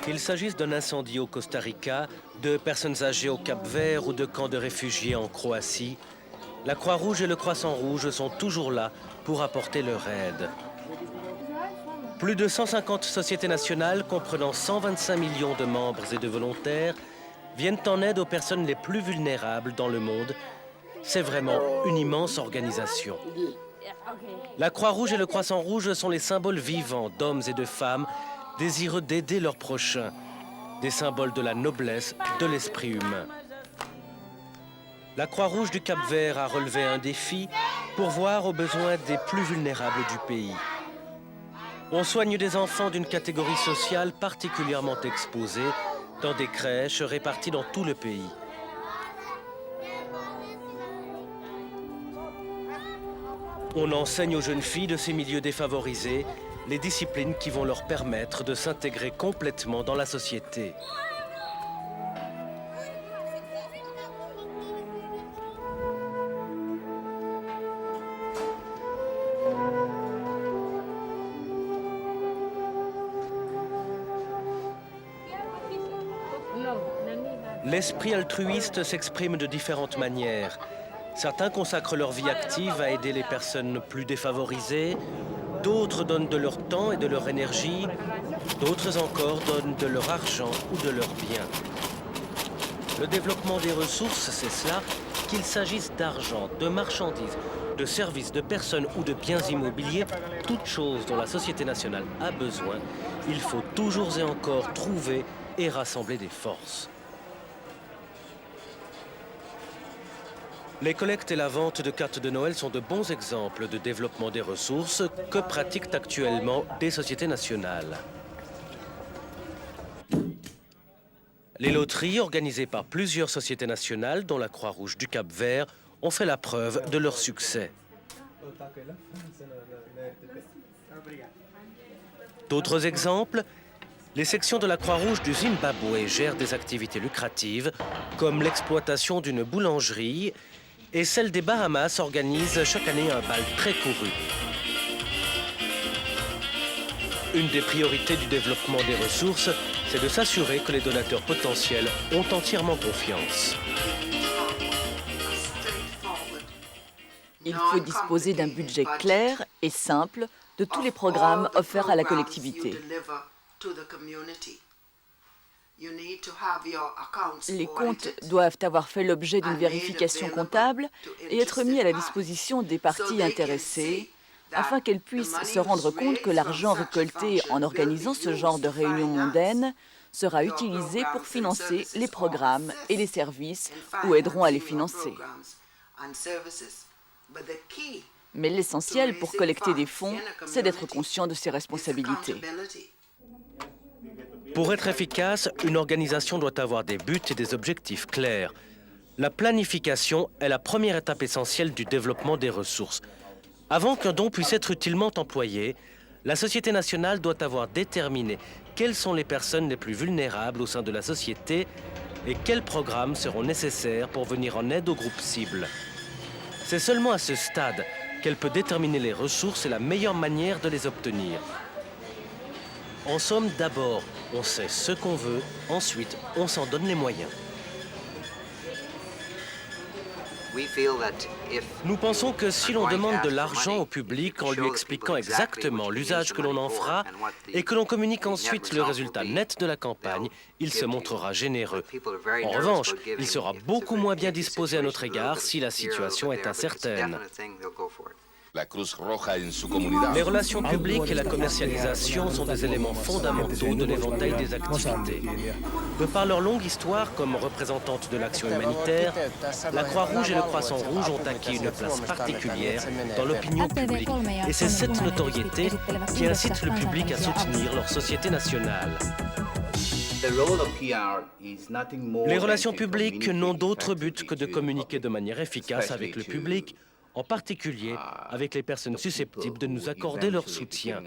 Qu'il s'agisse d'un incendie au Costa Rica, de personnes âgées au Cap-Vert ou de camps de réfugiés en Croatie, la Croix-Rouge et le Croissant-Rouge sont toujours là pour apporter leur aide. Plus de 150 sociétés nationales comprenant 125 millions de membres et de volontaires viennent en aide aux personnes les plus vulnérables dans le monde. C'est vraiment une immense organisation. La Croix-Rouge et le Croissant-Rouge sont les symboles vivants d'hommes et de femmes désireux d'aider leurs prochains, des symboles de la noblesse de l'esprit humain. La Croix-Rouge du Cap-Vert a relevé un défi pour voir aux besoins des plus vulnérables du pays. On soigne des enfants d'une catégorie sociale particulièrement exposée dans des crèches réparties dans tout le pays. On enseigne aux jeunes filles de ces milieux défavorisés les disciplines qui vont leur permettre de s'intégrer complètement dans la société. L'esprit altruiste s'exprime de différentes manières. Certains consacrent leur vie active à aider les personnes plus défavorisées, d'autres donnent de leur temps et de leur énergie, d'autres encore donnent de leur argent ou de leurs biens. Le développement des ressources, c'est cela, qu'il s'agisse d'argent, de marchandises, de services, de personnes ou de biens immobiliers, toute chose dont la société nationale a besoin, il faut toujours et encore trouver et rassembler des forces. Les collectes et la vente de cartes de Noël sont de bons exemples de développement des ressources que pratiquent actuellement des sociétés nationales. Les loteries, organisées par plusieurs sociétés nationales, dont la Croix-Rouge du Cap-Vert, ont fait la preuve de leur succès. D'autres exemples, les sections de la Croix-Rouge du Zimbabwe gèrent des activités lucratives, comme l'exploitation d'une boulangerie, et celle des Bahamas organise chaque année un bal très couru. Une des priorités du développement des ressources, c'est de s'assurer que les donateurs potentiels ont entièrement confiance. Il faut disposer d'un budget clair et simple de tous les programmes offerts à la collectivité. Les comptes doivent avoir fait l'objet d'une vérification comptable et être mis à la disposition des parties intéressées afin qu'elles puissent se rendre compte que l'argent récolté en organisant ce genre de réunions mondaines sera utilisé pour financer les programmes et les services ou aideront à les financer. Mais l'essentiel pour collecter des fonds, c'est d'être conscient de ses responsabilités. Pour être efficace, une organisation doit avoir des buts et des objectifs clairs. La planification est la première étape essentielle du développement des ressources. Avant qu'un don puisse être utilement employé, la Société nationale doit avoir déterminé quelles sont les personnes les plus vulnérables au sein de la société et quels programmes seront nécessaires pour venir en aide aux groupes cibles. C'est seulement à ce stade qu'elle peut déterminer les ressources et la meilleure manière de les obtenir. En somme, d'abord, on sait ce qu'on veut, ensuite, on s'en donne les moyens. Nous pensons que si l'on demande de l'argent au public en lui expliquant exactement l'usage que l'on en fera et que l'on communique ensuite le résultat net de la campagne, il se montrera généreux. En revanche, il sera beaucoup moins bien disposé à notre égard si la situation est incertaine. Les relations publiques et la commercialisation sont des éléments fondamentaux de l'éventail des activités. De par leur longue histoire comme représentantes de l'action humanitaire, la Croix-Rouge et le Croissant-Rouge ont acquis une place particulière dans l'opinion publique. Et c'est cette notoriété qui incite le public à soutenir leur société nationale. Les relations publiques n'ont d'autre but que de communiquer de manière efficace avec le public, en particulier avec les personnes susceptibles de nous accorder leur soutien.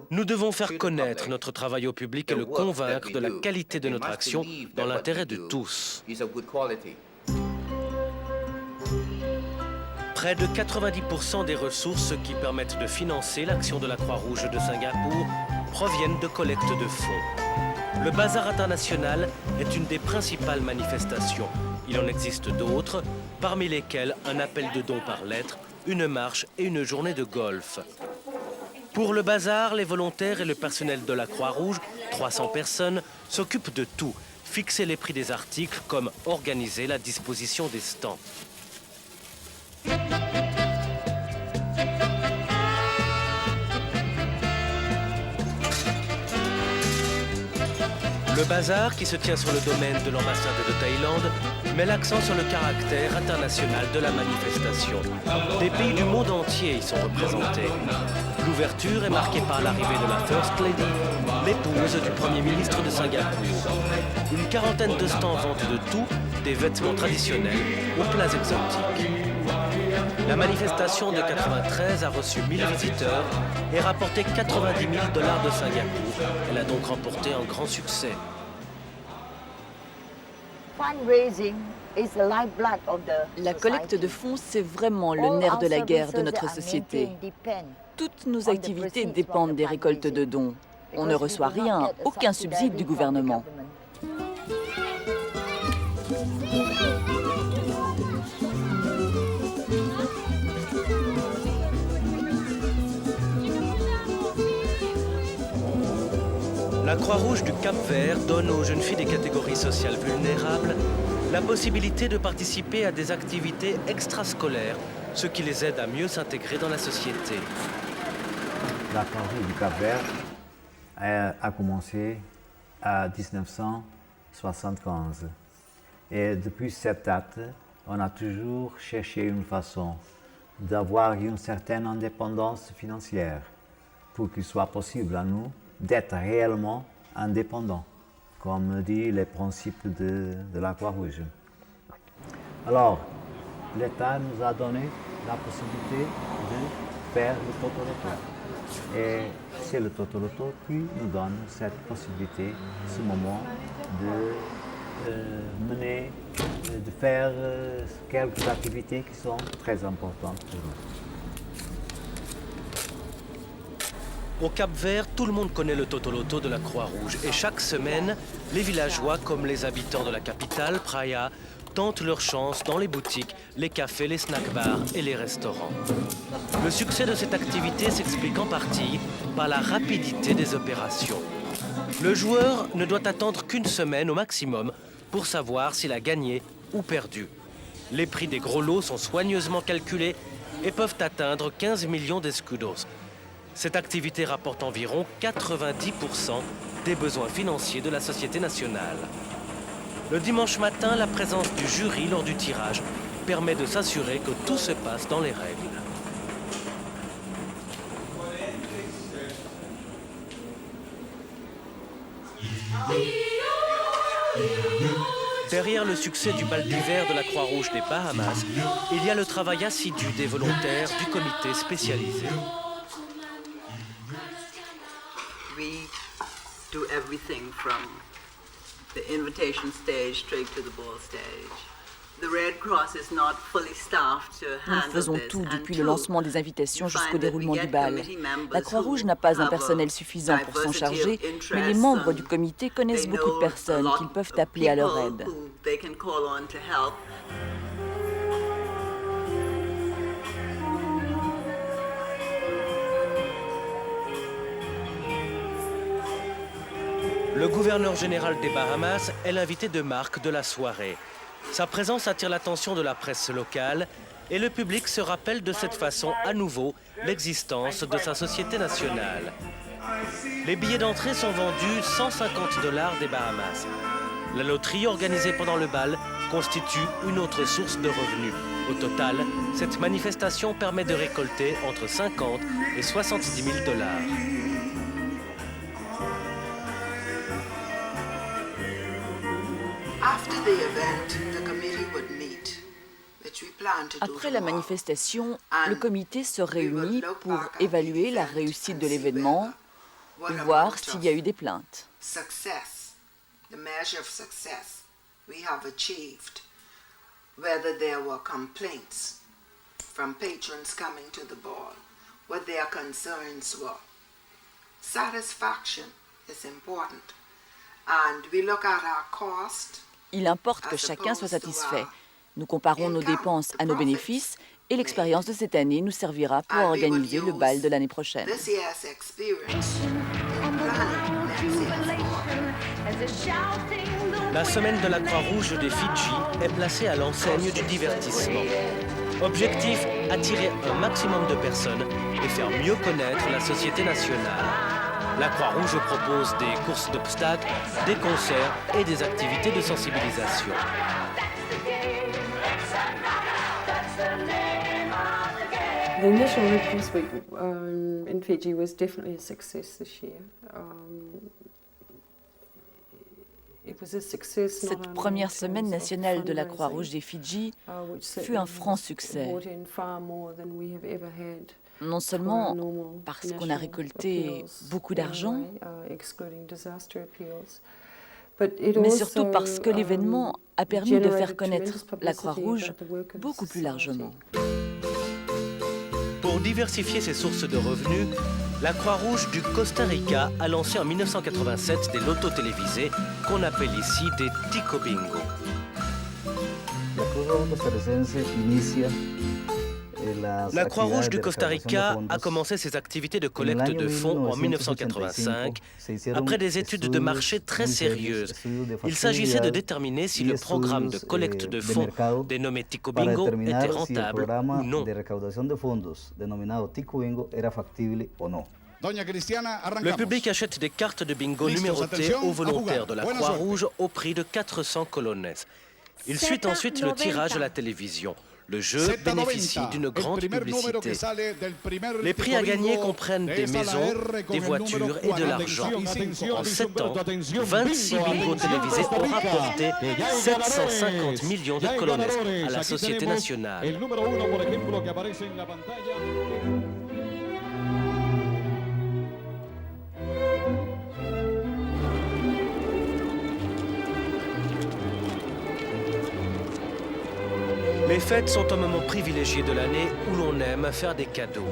Nous devons faire connaître notre travail au public et le convaincre de la qualité de notre action dans l'intérêt de tous. Près de 90% des ressources qui permettent de financer l'action de la Croix-Rouge de Singapour proviennent de collectes de fonds. Le Bazar international est une des principales manifestations. Il en existe d'autres, parmi lesquelles un appel de dons par lettre, une marche et une journée de golf. Pour le bazar, les volontaires et le personnel de la Croix-Rouge, 300 personnes, s'occupent de tout. Fixer les prix des articles comme organiser la disposition des stands. Le bazar, qui se tient sur le domaine de l'ambassade de Thaïlande, met l'accent sur le caractère international de la manifestation. Des pays du monde entier y sont représentés. L'ouverture est marquée par l'arrivée de la First Lady, l'épouse du Premier ministre de Singapour. Une quarantaine de stands vendent de tout, des vêtements traditionnels aux plats exotiques. La manifestation de 93 a reçu 1000 visiteurs et rapporté 90 000 $ de Singapour. Elle a donc remporté un grand succès. La collecte de fonds, c'est vraiment le nerf de la guerre de notre société. Toutes nos activités dépendent des récoltes de dons. On ne reçoit rien, aucun subside du gouvernement. La Croix-Rouge du Cap-Vert donne aux jeunes filles des catégories sociales vulnérables la possibilité de participer à des activités extrascolaires, ce qui les aide à mieux s'intégrer dans la société. La Croix-Rouge du Cap-Vert a commencé en 1975. Et depuis cette date, on a toujours cherché une façon d'avoir une certaine indépendance financière pour qu'il soit possible à nous d'être réellement indépendants, comme dit les principes de la Croix-Rouge. Alors, l'État nous a donné la possibilité de faire le Totoloto. Et c'est le Totoloto qui nous donne cette possibilité, ce moment, de faire quelques activités qui sont très importantes pour nous. Au Cap-Vert, tout le monde connaît le Totoloto de la Croix-Rouge. Et chaque semaine, les villageois, comme les habitants de la capitale, Praia, tentent leur chance dans les boutiques, les cafés, les snack-bars et les restaurants. Le succès de cette activité s'explique en partie par la rapidité des opérations. Le joueur ne doit attendre qu'une semaine au maximum pour savoir s'il a gagné ou perdu. Les prix des gros lots sont soigneusement calculés et peuvent atteindre 15 millions d'escudos. Cette activité rapporte environ 90% des besoins financiers de la Société nationale. Le dimanche matin, la présence du jury lors du tirage permet de s'assurer que tout se passe dans les règles. Derrière le succès du bal d'hiver de la Croix-Rouge des Bahamas, il y a le travail assidu des volontaires du comité spécialisé. We do everything from the invitation stage straight to the ball stage. The Red Cross is not fully staffed to Nous handle faisons this, tout and depuis le two, lancement des invitations you jusqu'au find that déroulement we du get bal. committee members La Croix-Rouge n'a who pas un have personnel a suffisant pour s'en diversity of charger, mais les interests membres and du comité they connaissent beaucoup know de a personnes lot qu'ils peuvent of appeler à leur people aide. who they can call on to help. Le gouverneur général des Bahamas est l'invité de marque de la soirée. Sa présence attire l'attention de la presse locale et le public se rappelle de cette façon à nouveau l'existence de sa société nationale. Les billets d'entrée sont vendus 150 $ des Bahamas. La loterie organisée pendant le bal constitue une autre source de revenus. Au total, cette manifestation permet de récolter entre 50 et 70 000 $. Après la manifestation, le comité se réunit pour évaluer la réussite de l'événement et voir s'il y a eu des plaintes. Whether there were complaints from patrons coming to the ball, what their concerns were. satisfaction is important. And we look at our cost. Il importe que chacun soit satisfait. Nous comparons nos dépenses à nos bénéfices et l'expérience de cette année nous servira pour organiser le bal de l'année prochaine. This year's experience in planning next year's ball. La semaine de la Croix-Rouge des Fidji est placée à l'enseigne du divertissement. Objectif, attirer un maximum de personnes et faire mieux connaître la société nationale. La Croix-Rouge propose des courses d'obstacles, des concerts et des activités de sensibilisation. The initial Red Cross Week in Fiji was definitely a success this year. It was a success not Cette only première in semaine terms of nationale de la fundraising, Croix-Rouge des Fidji which fut un certainly franc succès. brought in far more than we have ever had Non for our seulement normal parce qu'on a national récolté appeals beaucoup d'argent, anyway, excluding disaster appeals. But it mais also, surtout parce que l'événement a permis de faire generated connaître tremendous la publicity Croix-Rouge about the work of beaucoup plus society. largement. Pour diversifier ses sources de revenus, la Croix-Rouge du Costa Rica a lancé en 1987 des lotos télévisés qu'on appelle ici des Tico Bingo. La Cruz Roja Costarricense inicia La Croix-Rouge du Costa Rica a commencé ses activités de collecte de fonds en 1985, après des études de marché très sérieuses. Il s'agissait de déterminer si le programme de collecte de fonds dénommé Tico Bingo était rentable ou non. Le public achète des cartes de bingo numérotées aux volontaires de la Croix-Rouge au prix de 400 colones. Il suit ensuite le tirage à la télévision. Le jeu bénéficie d'une grande publicité. Les prix à gagner comprennent des maisons, des voitures et de l'argent. En 7 ans, 26 bingos télévisés ont rapporté 750 millions de colones à la société nationale. Les fêtes sont un moment privilégié de l'année où l'on aime faire des cadeaux.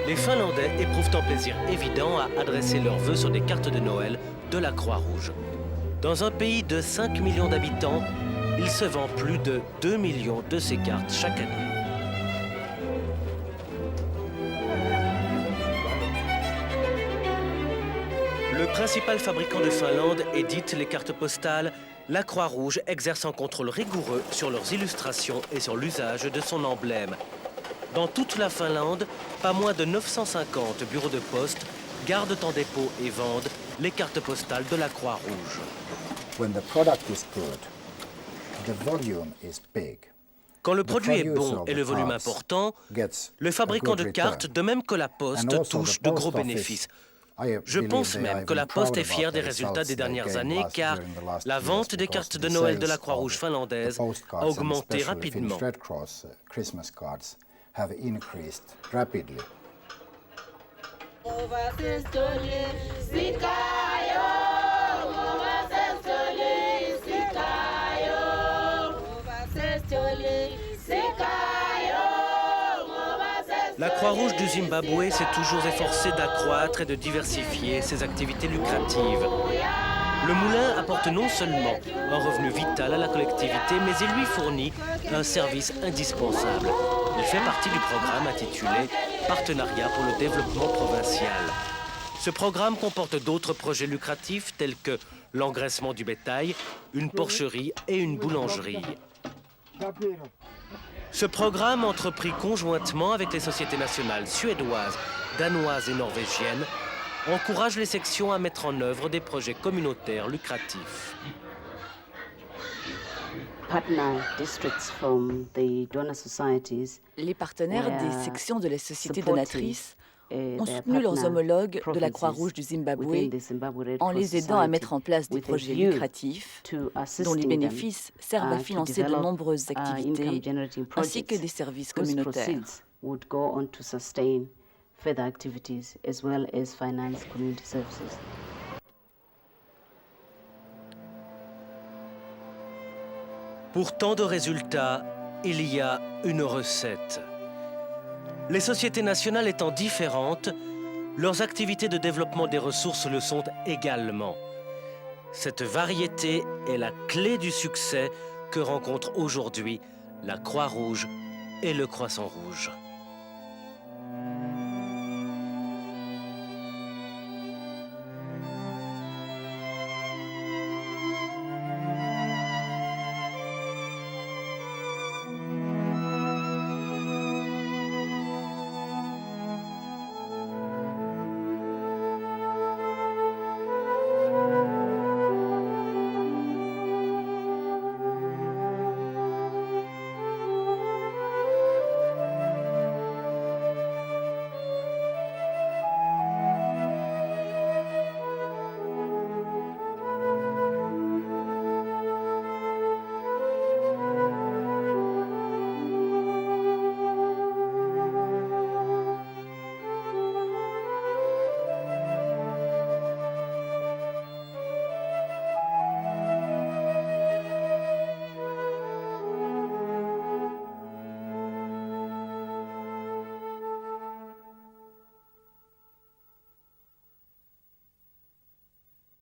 Les Finlandais éprouvent un plaisir évident à adresser leurs vœux sur des cartes de Noël de la Croix-Rouge. Dans un pays de 5 millions d'habitants, il se vend plus de 2 millions de ces cartes chaque année. Le principal fabricant de Finlande édite les cartes postales. La Croix-Rouge exerce un contrôle rigoureux sur leurs illustrations et sur l'usage de son emblème. Dans toute la Finlande, pas moins de 950 bureaux de poste gardent en dépôt et vendent les cartes postales de la Croix-Rouge. Quand le produit est bon et le volume important, le fabricant de cartes, de même que la Poste, touche de gros bénéfices. Je pense même que la Poste est fière des résultats des dernières années car la vente des cartes de Noël de la Croix-Rouge finlandaise a augmenté rapidement. La Croix-Rouge du Zimbabwe s'est toujours efforcée d'accroître et de diversifier ses activités lucratives. Le moulin apporte non seulement un revenu vital à la collectivité, mais il lui fournit un service indispensable. Il fait partie du programme intitulé « Partenariat pour le développement provincial ». Ce programme comporte d'autres projets lucratifs tels que l'engraissement du bétail, une porcherie et une boulangerie. Ce programme, entrepris conjointement avec les sociétés nationales suédoises, danoises et norvégiennes, encourage les sections à mettre en œuvre des projets communautaires lucratifs. Les partenaires des sections de la société donatrice ont soutenu leurs homologues de la Croix-Rouge du Zimbabwe en les aidant à mettre en place des projets lucratifs dont les bénéfices servent à financer de nombreuses activités ainsi que des services communautaires. Pour tant de résultats, il y a une recette. Les sociétés nationales étant différentes, leurs activités de développement des ressources le sont également. Cette variété est la clé du succès que rencontrent aujourd'hui la Croix-Rouge et le Croissant Rouge.